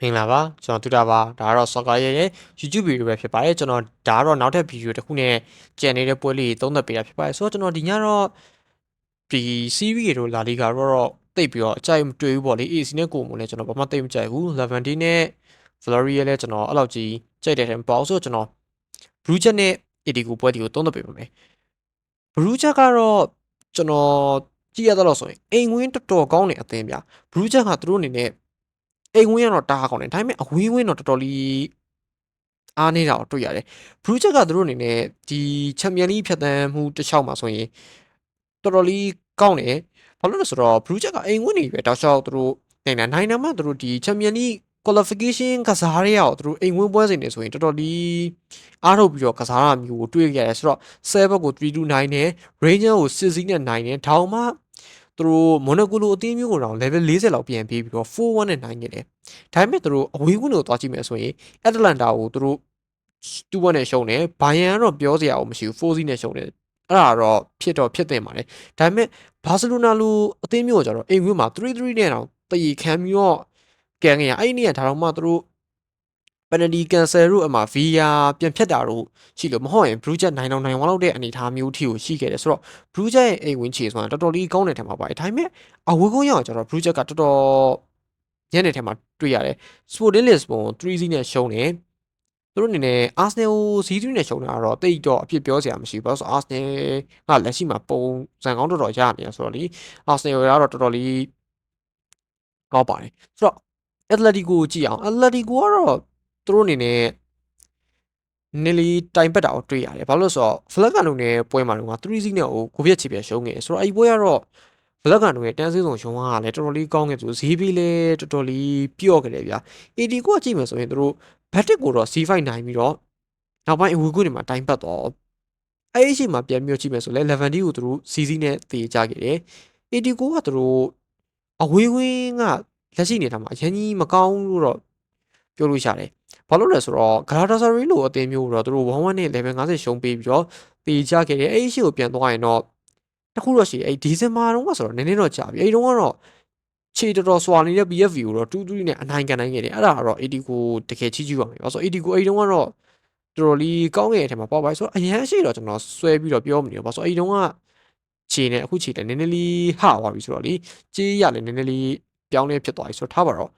င်္ဂလာပါကျွန်တော်တူတာပါဒါကတော့ soccer ရဲ့ YouTube video ပဲဖြစ်ပါတယ်ကျွန်တော်ဒါကတော့နောက်ထပ် video တစ်ခုနဲ့ကြံနေတဲ့ပွဲလေးသုံးသပ်ပေးတာဖြစ်ပါတယ်ဆိုတော့ကျွန်တော်ဒီညတော့ဒီ series တို့လာလီကတော့တိတ်ပြီးတော့အကြိုက်မတွေ့ဘူးပေါ့လေ AC နဲ့ကိုမို့လဲကျွန်တော်ဘာမှတိတ်မကြိုက်ဘူး Levante နဲ့ Villarreal လဲကျွန်တော်အဲ့လောက်ကြီးကြိုက်တဲ့ထဲမပေါ့ဆိုတော့ကျွန်တော် Bruges နဲ့ AD ကိုပွဲဒီကိုသုံးသပ်ပေးပါမယ် Bruges ကတော့ကျွန်တော်ကြည့်ရတော့ဆိုရင်အိမ်ဝင်းတော်တော်ကောင်းနေအသင်းဗျ Bruges ကသူတို့အနေနဲ့အိမ်ဝင်းကတော့တားကောင်းတယ်ဒါပေမဲ့အဝေးဝင်းတော့တော်တော်လေးအားနေတာကိုတွေ့ရတယ်ဘရူးချက်ကသူတို့အနေနဲ့ဒီချန်ပီယံလိဖြတ်သန်းမှုတစ်လျှောက်မှာဆိုရင်တော်တော်လေးကောင်းတယ်ဘာလို့လဲဆိုတော့ဘရူးချက်ကအိမ်ဝင်းနေပဲတောက်လျှောက်သူတို့နိုင်မှာသူတို့ဒီချန်ပီယံလိ qualification ကစားရအောင်သူတို့အိမ်ဝင်းပွဲစဉ်နေဆိုရင်တော်တော်လေးအားထုတ်ပြီးတော့ကစားရမျိုးကိုတွေ့ခဲ့ရတယ်ဆိုတော့7ဘက်ကို3-2-9နဲ့ Ranger ကို6နဲ့9နဲ့ထောင်မှသူတို့မိုနိုကိုလိုအသင်းမျိုးကိုတော့ level 40လောက်ပြန်ပြီးတော့4-1နဲ့9နေတယ်ဒါပေမဲ့သူတို့အဝေးကွင်းကိုသွားကြည့်မယ်ဆိုရင် Atlanta ကိုသူတို့2-1နဲ့ရှုံးတယ်ဘိုင်ယန်ကတော့ပြောစရာမရှိဘူး4-0နဲ့ရှုံးတယ်အဲ့ဒါတော့ဖြစ်တင်ပါတယ်ဒါပေမဲ့ဘာစီလိုနာလိုအသင်းမျိုးကိုကျတော့အိမ်ဝင်းမှာ3-3နဲ့တော့တည်ခံပြီးတော့ကန်ခဲ့ရအဲ့ဒီနေ့ကဒါတော့မှသူတို့ penalty cancel တို့အမှ VAR ပြန်ဖြတ်တာတို့ရှိလို့မဟုတ်ရင် Bruges 9-9 1လောက်တဲ့အနေအထားမျိုးထီကိုရှိခဲ့တယ်ဆိုတော့ Bruges ရဲ့အိမ်ဝင်ချေဆိုတာတော်တော်လေးကောင်းတဲ့ထက်မှာပါတယ်ဒါပေမဲ့အဝေးကုန်းရောက်ကျတော့ Bruges ကတော်တော်ညနေထဲမှာတွေ့ရတယ် Sporting Lisbon 3-0နဲ့ရှုံးတယ်သူတို့အနေနဲ့ Arsenal 0-3နဲ့ရှုံးတာတော့တိတ်တော့အဖြစ်ပြောစရာမရှိဘူးဆိုတော့ Arsenal ကလက်ရှိမှာပုံစံကောင်းတော်ရနေရဆိုတော့လေ Arsenal ကတော့တော်တော်လေးကောင်းပါတယ်ဆိုတော့ Atletico ကြည့်အောင် Atletico ကတော့သူတို့အနေနဲ့နေလီတိုင်ပတ်တာကိုတွေ့ရတယ်ဘာလို့လဲဆိုတော့ Flagano နဲ့ပွဲမှာတော့3-0နဲ့ကိုပြက်ချီပြရှုံးခဲ့ဆိုတော့အဲ့ပွဲကတော့ Flagano ရဲ့တန်းစင်းဆောင်ရှုံးကလည်းတော်တော်လေးကောင်းခဲ့ဆိုဈေးပြီးလည်းတော်တော်လေးပြော့ခဲ့တယ်ဗျာ AD ကိုကြည့်မယ်ဆိုရင်သူတို့ Batic ကိုတော့ C5 နိုင်ပြီးတော့နောက်ပိုင်းအဝေးကွင်းတွေမှာတိုင်ပတ်တော့အဲ့အချိန်မှာပြန်ပြီးကြည့်မယ်ဆိုလဲ Levante ကိုသူတို့ CC နဲ့တေကြခဲ့တယ် AD ကိုကသူတို့အဝေးကွင်းကလက်ရှိနေတာမှာအရင်ကြီးမကောင်းလို့တော့ပြောလို့ရတယ်ဘာလို့လဲဆိုတော့ Galatasaray လိုအသင်းမျိုးတော့သူတို့1-1နဲ့ level 50ရှုံးပေးပြီးတော့တေကြခဲ့တယ်အဲ့ဒီရှိကိုပြန်သွားရင်တော့တခုတော့ရှိအဲ့ဒီဇင်ဘာတုန်းကဆိုတော့နည်းနည်းတော့ကြာပြီအဲ့တုန်းကတော့ခြေတော်တော်စွာနေတဲ့ BFV ကိုတော့2-3နဲ့အနိုင်ကန်နိုင်ခဲ့တယ်အဲ့ဒါကတော့ AD ကိုတကယ်ချီးကျူးပါမယ်ဆိုတော့ AD ကိုအဲ့တုန်းကတော့တော်တော်လေးကောင်းခဲ့တဲ့အထက်မှာပေါ့ပါဆိုတော့အရင်ရှိတော့ကျွန်တော်ဆွဲပြီးတော့ပြောမနေဘူးဆိုတော့အဲ့တုန်းကခြေနဲ့အခုခြေလည်းနည်းနည်းလေးဟသွားပြီဆိုတော့လေကြေးရလည်းနည်းနည်းလေးပြောင်းလဲဖြစ်သွားပြီဆိုတော့ထားပါတော့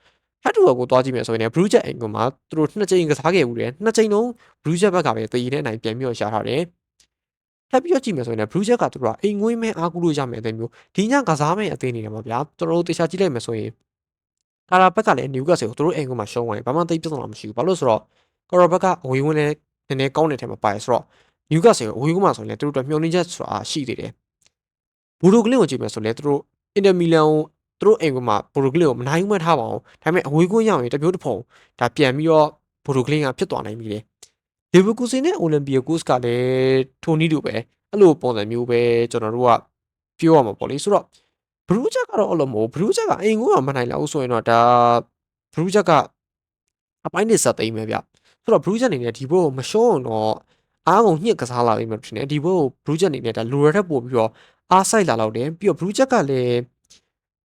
ဟတ်တူကိုသွားကြည့်မယ်ဆိုရင် Bruges အိမ်ကမှာသူတို့2ချိန်ကစားခဲ့ဦးတယ်2ချိန်လုံး Bruges ဘက်ကပဲတည်နေနိုင်ပြန်ပြီးတော့ရှာထားတယ်ထပ်ပြီးတော့ကြည့်မယ်ဆိုရင် Bruges ကသူတို့ကအိမ်ငွေးမဲအားကိုးလို့ရမယ်တဲ့မျိုးဒီညကစားမဲ့အသင်းနေတယ်မှာဗျာတော်တော်တေချာကြည့်လိုက်မယ်ဆိုရင်ကာရာဘက်ကလည်း Newcastle ကိုသူတို့အိမ်ကမှာရှုံးသွားတယ်ဘာမှသိပြဿနာမရှိဘူးဘာလို့ဆိုတော့ကာရာဘက်ကအဝေးဝင်လဲနည်းနည်းကောင်းတဲ့ထဲမှာပါတယ်ဆိုတော့ Newcastle အဝေးကမှာဆိုရင်လည်းသူတို့မျှော်လင့်ချက်ဆိုတာရှိသေးတယ်ဘူရိုကလင်ကိုကြည့်မယ်ဆိုလည်းသူတို့ Inter Milan ကိုသူတို့အိမ်ကမှာဘူရိုကလင်ကိုမနိုင်မှထားပါအောင်ဒါပေမဲ့အဝေးကွင်းရောက်ရင်တမျိုးတစ်ဖုံဒါပြန်ပြီးတော့ဘူရိုကလင်ကဖြစ်သွားနိုင်ပြီလေလီဗာပူးစင်နဲ့အိုလံပီယာကိုစ်ကလည်းထိုနီးတူပဲအဲ့လိုပုံစံမျိုးပဲကျွန်တော်တို့ကပြောရမှာပေါ့လေဆိုတော့ဘရူးချက်ကတော့အဲ့လိုမဟုတ်ဘရူးချက်ကအိမ်ကိုမနိုင်လောက်ဆိုရင်တော့ဒါဘရူးချက်ကအပိုင်းနေစသိမ်းပဲဗျဆိုတော့ဘရူးချက်အနေနဲ့ဒီဘို့ကိုမရှုံးအောင်တော့အားကုန်ညှစ်ကစားလာလိမ့်မယ်ထင်တယ်ဒီဘို့ကိုဘရူးချက်အနေနဲ့ဒါလိုရတဲ့ပို့ပြီးတော့အားဆိုင်လာတော့တယ်ပြီးတော့ဘရူးချက်ကလည်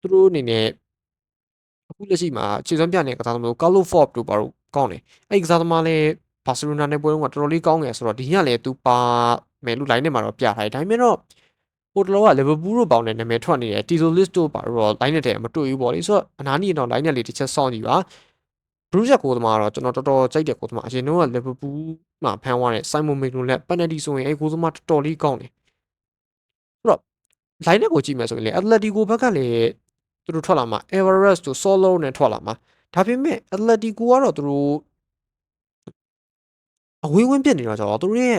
းသူတို့အနေနဲ့အခုလက်ရှိမှာခြေစွမ်းပြနေတဲ့ကစားသမားတို့ကာလိုဖော့တို့ဘာလို့ကောင်းတယ်အဲ့ဒီကစားသမားလည်းဘာစီလိုနာနဲ့ပွဲတော့တော်တော်လေးကောင်းငယ်ဆိုတော့ဒီညလည်းသူပါမယ်လို့ line နဲ့မှာတော့ပြထားတယ်ဒါပေမဲ့တော့ဟိုတလောကလီဗာပူးတို့ပေါင်းတဲ့နာမည်ထွက်နေတယ်တီဇိုလစ်တို့ပါတော့ line နဲ့တည်းမတွေ့ဘူးပေါ့လေဆိုတော့အနားနီတော့ line နဲ့လေးတစ်ချက်စောင့်ကြည့်ပါဘရူးချက်ကိုသမားတော့ကျွန်တော်တော်တော်ကြိုက်တဲ့ကိုသမားအရင်တော့လီဗာပူးမှာဖန်သွားတဲ့ဆိုင်မွန်မီလိုနဲ့ပန်နယ်တီဆိုရင်အဲ့ကိုသမားတော်တော်လေးကောင်းတယ်ဆိုတော့ line နဲ့ကိုကြည့်မယ်ဆိုရင်လေ Atletico ဘက်ကလည်းသူတို့ထွက်လာမှာ Everest တို့ Solo နဲ့ထွက်လာမှာဒါပေမဲ့ Atletico ကတော့သူတို့အဝေးဝင်းပြစ်နေတော့ကျတော့သူတို့ရဲ့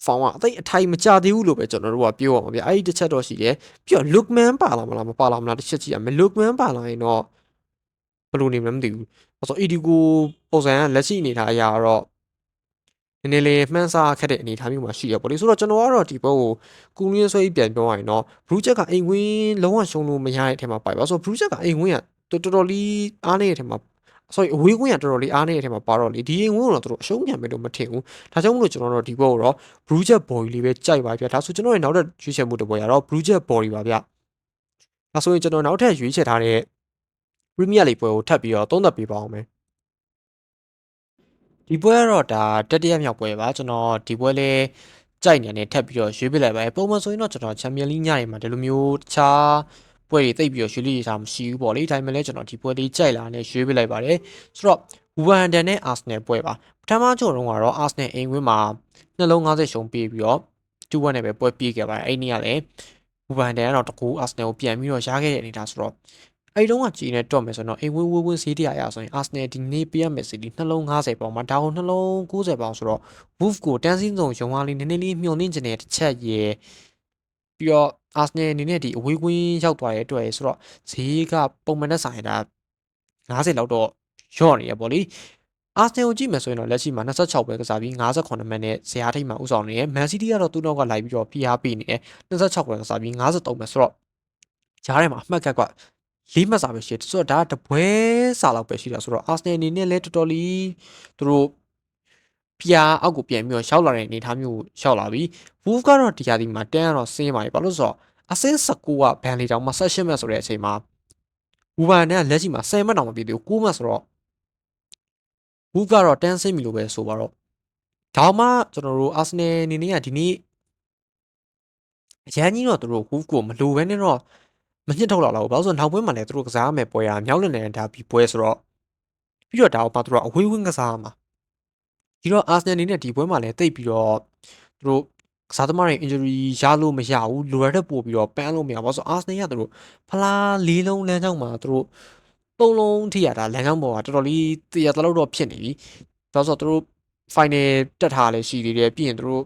ဖောင်ကအသိအထိုင်မကြသေးဘူးလို့ပဲကျွန်တော်တို့ကပြောရမှာဗျအဲ့ဒီတစ်ချက်တော့ရှိတယ်ပြီးတော့ Lookman ပါလာမလားမပါလာမလားတစ်ချက်ကြည့်ရမယ် Lookman ပါလာရင်တော့ဘယ်လိုနေမလဲမသိဘူးဆိုတော့ Edico ပုံစံကလက်ရှိအနေထားအရာတော့နည်းနည်းလေးမှန်းဆခက်တဲ့အနေအထားမျိုးမှာရှိရပေါ့လေဆိုတော့ကျွန်တော်ကတော့ဒီဘက်ကိုကူနင်းဆွဲပြန်ပြောရရင်တော့ Blue Jack ကအိမ်ဝင်းလုံးဝရှုံးလို့မရတဲ့အထက်မှာပါပါဆိုတော့ Blue Jack ကအိမ်ဝင်းကတော်တော်လေးအားနေတဲ့အထက်မှာsorry အဝေးကွင်းကတော်တော်လေးအားနေတဲ့အထက်မှာပါတော့လေဒီအိမ်ဝင်းကတော့တို့အရှုံးညာမယ်လို့မထင်ဘူးဒါကြောင့်မလို့ကျွန်တော်တို့ဒီဘက်ကိုတော့ Blue Jack body လေးပဲကြိုက်ပါဗျာဒါဆိုကျွန်တော်ရဲ့နောက်ထပ်ရွေးချယ်မှုတစ်ပွဲရတော့ Blue Jack body ပါဗျာဒါဆိုရင်ကျွန်တော်နောက်ထပ်ရွေးချယ်ထားတဲ့ Premier League ပွဲကိုထပ်ပြီးတော့သုံးသပ်ပေးပါအောင်မယ် ဒီပွဲကတော့ဒါတတိယမြောက်ပွဲပါကျွန်တော်ဒီပွဲလေးကြိုက်နေတယ်ထပ်ပြီးတော့ရွေးပြလိုက်ပါတယ်ပုံမှန်ဆိုရင်တော့ကျွန်တော်ချန်ပီယံလိညတွေမှာဒီလိုမျိုးတခြားပွဲတွေတိတ်ပြီးတော့ရွေးလို့ရတာမရှိဘူးပေါ့လေဒါပေမဲ့လည်းကျွန်တော်ဒီပွဲလေးကြိုက်လာနဲ့ရွေးပြလိုက်ပါတယ်ဆိုတော့ဝူဗန်ဒန်နဲ့အာဆနယ်ပွဲပါပထမကြိုတော့ကတော့အာဆနယ်အိမ်ဝင်းမှာနှလုံး50ရှုံးပေးပြီးတော့2-1နဲ့ပဲပွဲပြေးခဲ့ပါတယ်အဲ့ဒီကလည်းဝူဗန်ဒန်ကတော့တကူအာဆနယ်ကိုပြန်ပြီးတော့ရခဲ့တဲ့အနေဒါဆိုတော့အဲ့တုန်းကကြည်နေတော့မယ်ဆိုတော့အိမ်ဝင်းဝင်းဈေးတရားရဆိုရင်အာဆနယ်ဒီနေ့ပြရမယ်စီဒီနှလုံး50ပေါင်မှာဒါကိုနှလုံး90ပေါင်ဆိုတော့ Wolf ကိုတန်းစင်းစုံရုံအားလေးနည်းနည်းလေးမျှော်နှင်းခြင်းတဲ့တစ်ချက်ရယ်ပြီးတော့ Arsenal အနေနဲ့ဒီအဝေးကွင်းရောက်သွားတဲ့အတွက်ဆိုတော့ဈေးကပုံမှန်နဲ့ဆိုင်တာ50လောက်တော့ရော့နေရပေါ့လေ Arsenal ကိုကြည့်မယ်ဆိုရင်တော့လက်ရှိမှာ26ပဲကစားပြီး58မှတ်နဲ့ဇယားထိပ်မှာဥဆောင်နေရယ် Man City ကတော့သူ့နောက်ကလိုက်ပြီးတော့ဖိအားပေးနေတယ်26ပဲကစားပြီး53ပဲဆိုတော့ဂျားထဲမှာအမှတ်ကတ်က4မှတ်စာပဲရှိတယ်ဆိုတော့ဒါတပွဲစာလောက်ပဲရှိတာဆိုတော့ Arsenal အနေနဲ့လည်းတော်တော်လေးသူတို့ပြာအောက်ကိုပြန်ပြီးတော့ရှောက်လာတဲ့အနေအထားမျိုးရှောက်လာပြီး Wolf ကတော့ဒီရာသီမှာတန်းကတော့ဆင်းပါပြီဘာလို့ဆိုတော့အဆင်း19ကဘန်လီတောင်မှ18မှတ်ဆိုတဲ့အချိန်မှာဝူဗန်နဲ့လက်ရှိမှာ10မှတ်တောင်မပြည့်သေးဘူး9မှတ်ဆိုတော့ Wolf ကတော့တန်းဆင်းပြီလို့ပဲဆိုပါတော့ဒါမှကျွန်တော်တို့ Arsenal အနေနဲ့ကဒီနေ့အရန်ကြီးတော့သူတို့ Wolf ကိုမလိုဘဲနဲ့တော့မညှစ်ထုတ်လောက်လာဘူးဘာလို့ဆိုတော့နောက်ပွဲမှာလည်းသူတို့ကစားရမယ်ပွဲရမြောက်လည်နေတဲ့ဒါဘီပွဲဆိုတော့ပြီးတော့ဒါကိုမှသူတို့အဝေးဝင်းကစားရမှာဒီတော့ Arsenal အနေနဲ့ဒီပွဲမှာလည်းတိတ်ပြီးတော့သူတို့ကစားသမားတွေ injury ရလို့မရဘူးလိုရတဲ့ပို့ပြီးတော့ပန်းလို့မရဘူးဘာလို့ဆို Arsenal ကသူတို့ဖလား၄လုံးလမ်းကြောင်းမှာသူတို့၃လုံးထိရတာလမ်းကြောင်းပေါ်မှာတော်တော်လေးတရတလို့တော့ဖြစ်နေပြီဘာလို့ဆိုသူတို့ final တက်ထားလဲရှိသေးတယ်ပြီးရင်သူတို့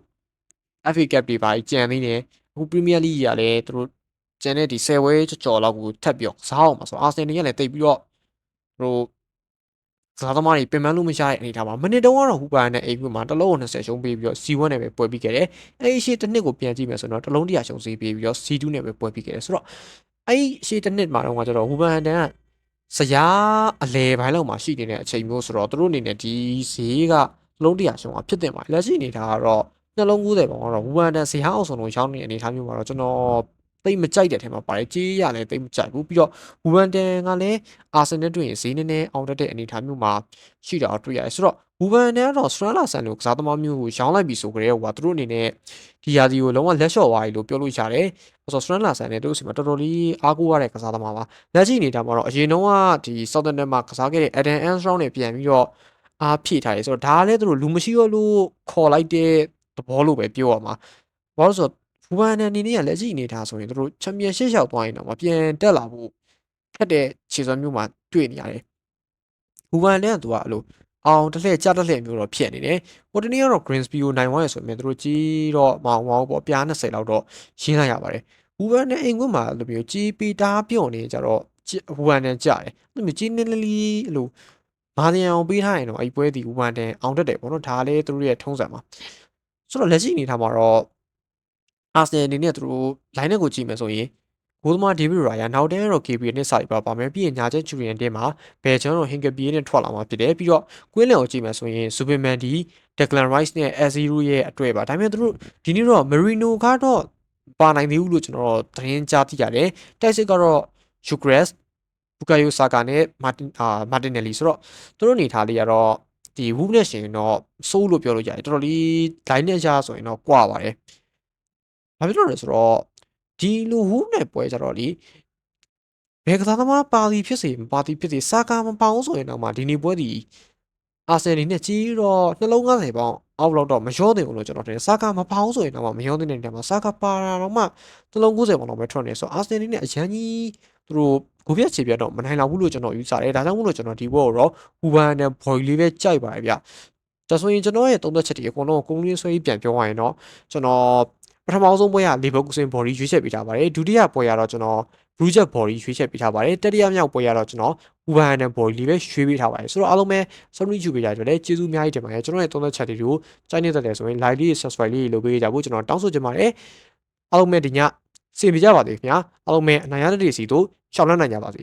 FA Cup တွေပါကြံသေးတယ်အခု Premier League ကလည်းသူတို့ကျန်တဲ့ဒီ10ဝဲကြော်လောက်ကိုထပ်ပြီးတော့စားအောင်ပါဆို Arsenal တွေကလည်းတိတ်ပြီးတော့သူတို့ကစားသမားတွေပင်ပန်းလို့မရတဲ့အနေအထားမှာမိနစ်တုန်းကတော့ဟူပါနဲ့အိမ်မှာတစ်လုံး20ရှုံးပေးပြီးတော့ C1 နဲ့ပဲပွဲပြီးခဲ့တယ်အဲ့ဒီရှေ့တစ်နှစ်ကိုပြန်ကြည့်မယ်ဆိုတော့တစ်လုံး100ရှုံးစေးပေးပြီးတော့ C2 နဲ့ပဲပွဲပြီးခဲ့တယ်ဆိုတော့အဲ့ဒီရှေ့တစ်နှစ်မှာတော့ကျတော့ဟူပါန်တန်ကစရာအလဲပိုင်းလောက်မှာရှိနေတဲ့အချိန်မျိုးဆိုတော့သူတို့အနေနဲ့ဒီဈေးကလုံး100ရှုံးကဖြစ်တင်ပါတယ်လက်ရှိအနေထားကတော့နှလုံး90ပေါင်ကတော့ဟူပါန်တန်ဈေးဟောင်းအောင်ဆုံးလုံးရောက်နေတဲ့အနေအထားမျိုးမှာတော့ကျွန်တော်တိတ်မကြိုက်တဲ့အထက်မှာပါတယ်ကြေးရလည်းတိတ်မကြိုက်ဘူးပြီးတော့ဝူဗန်တန်ကလည်းအာဆင်နယ်တွင်ဈေးနည်းနည်းအောင်တတ်တဲ့အနေအထားမျိုးမှာရှိတာတွေ့ရတယ်ဆိုတော့ဝူဗန်တန်ကတော့စထရန်လာဆန်လိုကစားသမားမျိုးကိုရောင်းလိုက်ပြီဆိုကြတဲ့ဟိုကသူတို့အနေနဲ့ဒီယာဒီကိုလုံးဝလက်လျှော့သွားပြီလို့ပြောလို့ရတယ်ဆိုတော့စထရန်လာဆန်နဲ့တို့စီမှာတော်တော်လေးအားကိုးရတဲ့ကစားသမားပါလက်ရှိအနေထားမှာတော့အရင်တုန်းကဒီဆော့တန်နယ်မှာကစားခဲ့တဲ့ Adam Armstrong နဲ့ပြန်ပြီးတော့အားဖြည့်ထားတယ်ဆိုတော့ဒါလည်းသူတို့လူမရှိတော့လို့ခေါ်လိုက်တဲ့သဘောလို့ပဲပြောရမှာဘာလို့ဆိုတော့ဘူဗန်နန်အနေနဲ့ကလက်ရှိအနေထားဆိုရင်တို့ချန်ပီယံရှစ်ရောက်သွားရင်တော့မပြန်တက်လာဖို့ခက်တဲ့ခြေစွမ်းမျိုးမှာတွေ့နေရတယ်။ဘူဗန်နဲ့ကသူကအဲ့လိုအောင်တစ်လှည့်ကြတစ်လှည့်မျိုးတော့ဖြစ်နေတယ်။ဟိုတနေ့ကတော့ Greensby ကိုနိုင်သွားရဆိုရင်တို့ကြီးတော့မအောင်ပေါ့ပြား20လောက်တော့ရှင်းလိုက်ရပါတယ်။ဘူဗန်နဲ့အိမ်ကွန်းမှာလိုမျိုးကြီးပီတာပြုံနေကြတော့ဘူဗန်နဲ့ကြတယ်။အဲ့လိုကြီးနည်းနည်းလေးအဲ့လိုမာဒီယန်အောင်ပေးထားရင်တော့အဲ့ပွဲဒီဘူဗန်နဲ့အောင်တက်တယ်ပေါ့နော်ဒါလည်းသူတို့ရဲ့ထုံးစံပါ။ဆိုတော့လက်ရှိအနေထားမှာတော့အာဆင်နယ်အနေနဲ့သူတို့ line နဲ့ကိုကြည့်မယ်ဆိုရင်ဂိုးသမားဒေးဗစ်ရာယာနောက်တန်းတော့ KPA နဲ့စာရီပါမယ်ပြီးရင်ညာချက်ချူရီယန်တင်းမှာဘယ်ချွန်းတော့ဟင်ကပီနဲ့ထွက်လာမှာဖြစ်တယ်ပြီးတော့ကွင်းလန်ကိုကြည့်မယ်ဆိုရင်ဇူပင်မန်ဒီဒက်ဂလန်ရိုက်စ်နဲ့အဇီရူရဲ့အတွေ့ပါဒါပေမဲ့သူတို့ဒီနေ့တော့မရီနိုကတော့ပါနိုင်သေးဘူးလို့ကျွန်တော်တို့သတင်းကြားသိရတယ်တိုက်စစ်ကတော့ယူဂရက်စ်ဘူကာယိုဆာကာနဲ့မာတင်နယ်လီဆိုတော့သူတို့အနေထားလေးကတော့ဒီဝူးနဲ့ရှင်တော့စိုးလို့ပြောလို့ရတယ်တော်တော်လေး line နဲ့ရဆိုရင်တော့ကွာပါတယ်ဘာဖြစ်လို့လဲဆိုတော့ဒီလိုဟူးနဲ့ပွဲကြတော့လေဘယ်ကစားသမားပါတီဖြစ်စေမပါတီဖြစ်စေစာကာမပေါအောင်ဆိုရင်တော့မှဒီနေ့ပွဲဒီအာဆယ်နယ်နဲ့ကြီးတော့နှလုံး90ပေါင်အောက်လောက်တော့မရောသင့်ဘူးလို့ကျွန်တော်ထင်တယ်စာကာမပေါအောင်ဆိုရင်တော့မရောသင့်တဲ့နေရာမှာစာကာပါတာတော့မှနှလုံး90ပေါင်လောက်ပဲထွက်နေဆိုအာဆယ်နယ်နဲ့အရန်ကြီးသူတို့ကိုပြက်ချေပြတ်တော့မနိုင်လောက်ဘူးလို့ကျွန်တော်ယူဆတယ်ဒါကြောင့်မို့လို့ကျွန်တော်ဒီဘက်ကိုတော့ဟူဗန်နဲ့ဘော်လေးပဲကြိုက်ပါတယ်ဗျဒါဆိုရင်ကျွန်တော်ရဲ့သုံးသက်ချက်တွေအကုန်လုံးကုန်းလင်းဆွဲပြီးပြန်ပြောရရင်တော့ကျွန်တော်ပထမဆုံးပွဲကလီဗာပူးဆင်ဘော်ဒီရွေးချက်ပေးထားပါတယ်ဒုတိယပွဲကတော့ကျွန်တော်ဘရူးချက်ဘော်ဒီရွေးချက်ပေးထားပါတယ်တတိယမြောက်ပွဲကတော့ကျွန်တော်ဟူဗန်နဲ့ဘော်ဒီလေးပဲရွေးပေးထားပါတယ်ဆိုတော့အားလုံးပဲ summary ယူပေးကြတယ်ကျေးဇူးအများကြီးတင်ပါတယ်ကျွန်တော်ရဲ့သုံးသက်ချက်တွေကိုကြိုက်နေတတ်တယ်ဆိုရင် like လေး subscribe လေးလုပ်ပေးကြဖို့ကျွန်တော်တောင်းဆိုချင်ပါတယ်အားလုံးပဲဒီညစင်ပြကြပါစေခင်ဗျာအားလုံးပဲအနိုင်ရတဲ့စီတို့ရှောက်လန်းနိုင်ကြပါစေ